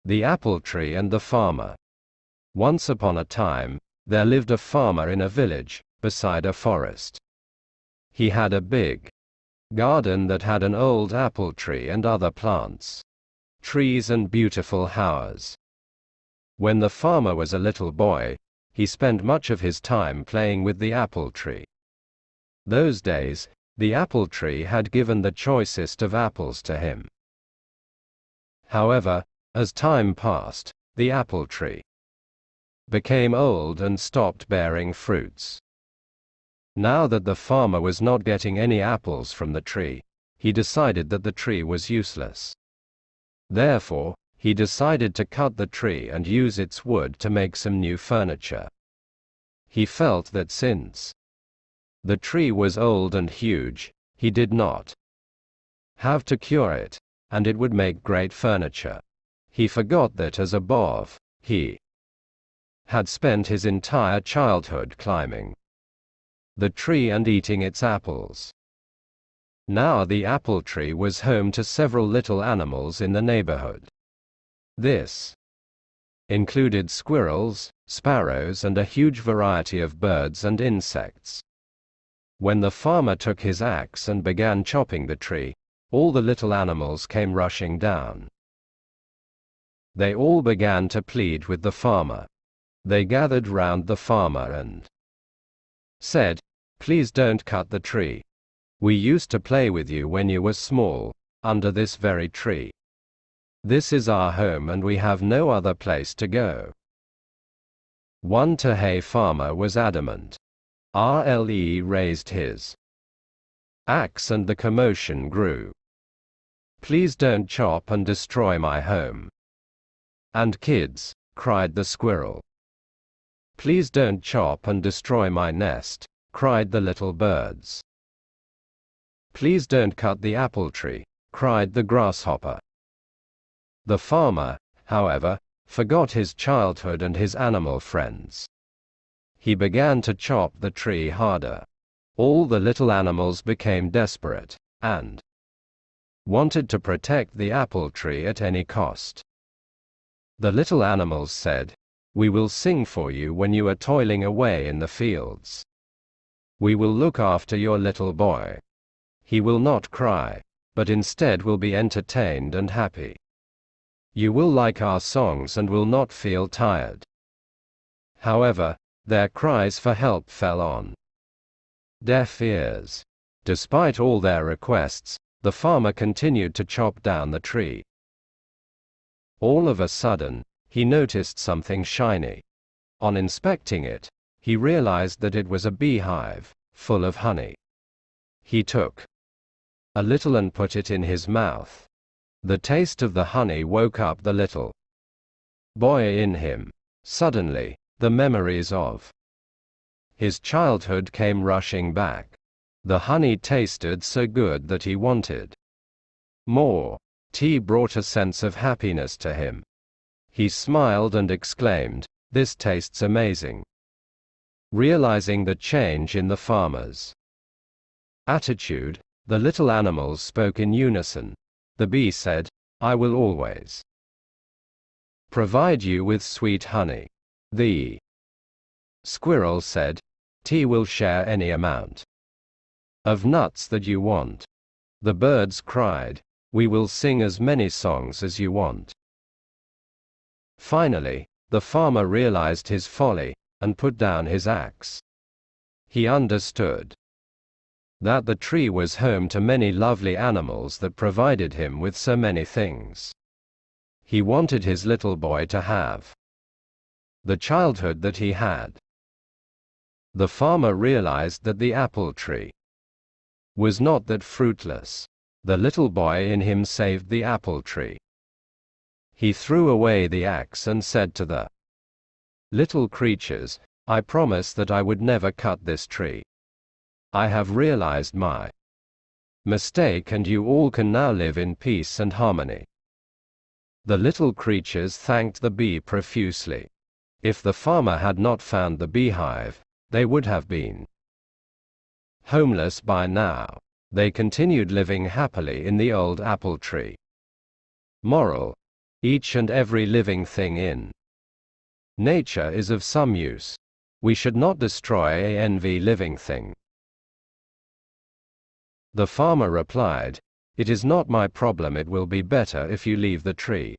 The Apple Tree and the Farmer. Once upon a time, there lived a farmer in a village, beside a forest. He had a big garden that had an old apple tree and other plants, trees and beautiful flowers. When the farmer was a little boy, he spent much of his time playing with the apple tree. Those days, the apple tree had given the choicest of apples to him. However, as time passed, the apple tree became old and stopped bearing fruits. Now that the farmer was not getting any apples from the tree, he decided that the tree was useless. Therefore, he decided to cut the tree and use its wood to make some new furniture. He felt that since the tree was old and huge, he did not have to cure it, and it would make great furniture. He forgot that as a boy, he had spent his entire childhood climbing the tree and eating its apples. Now the apple tree was home to several little animals in the neighborhood. This included squirrels, sparrows, and a huge variety of birds and insects. When the farmer took his axe and began chopping the tree, all the little animals came rushing down. They all began to plead with the farmer. They gathered round the farmer and said, "Please don't cut the tree. We used to play with you when you were small, under this very tree. This is our home and we have no other place to go." One Tahay farmer was adamant. RLE raised his axe and the commotion grew. "Please don't chop and destroy my home." "And kids," cried the squirrel. "Please don't chop and destroy my nest," cried the little birds. "Please don't cut the apple tree," cried the grasshopper. The farmer, however, forgot his childhood and his animal friends. He began to chop the tree harder. All the little animals became desperate, and wanted to protect the apple tree at any cost. The little animals said, "We will sing for you when you are toiling away in the fields. We will look after your little boy. He will not cry, but instead will be entertained and happy. You will like our songs and will not feel tired." However, their cries for help fell on deaf ears. Despite all their requests, the farmer continued to chop down the tree. All of a sudden, he noticed something shiny. On inspecting it, he realized that it was a beehive, full of honey. He took a little and put it in his mouth. The taste of the honey woke up the little boy in him. Suddenly, the memories of his childhood came rushing back. The honey tasted so good that he wanted more. Tea brought a sense of happiness to him. He smiled and exclaimed, "This tastes amazing." Realizing the change in the farmer's attitude, the little animals spoke in unison. The bee said, "I will always provide you with sweet honey." The squirrel said, "Tea will share any amount of nuts that you want." The birds cried, "We will sing as many songs as you want." Finally, the farmer realized his folly, and put down his axe. He understood that the tree was home to many lovely animals that provided him with so many things. He wanted his little boy to have the childhood that he had. The farmer realized that the apple tree was not that fruitless. The little boy in him saved the apple tree. He threw away the axe and said to the little creatures, "I promise that I would never cut this tree. I have realized my mistake and you all can now live in peace and harmony." The little creatures thanked the bee profusely. If the farmer had not found the beehive, they would have been homeless by now. They continued living happily in the old apple tree. Moral: each and every living thing in nature is of some use. We should not destroy every living thing. The farmer replied, "It is not my problem. It will be better if you leave the tree."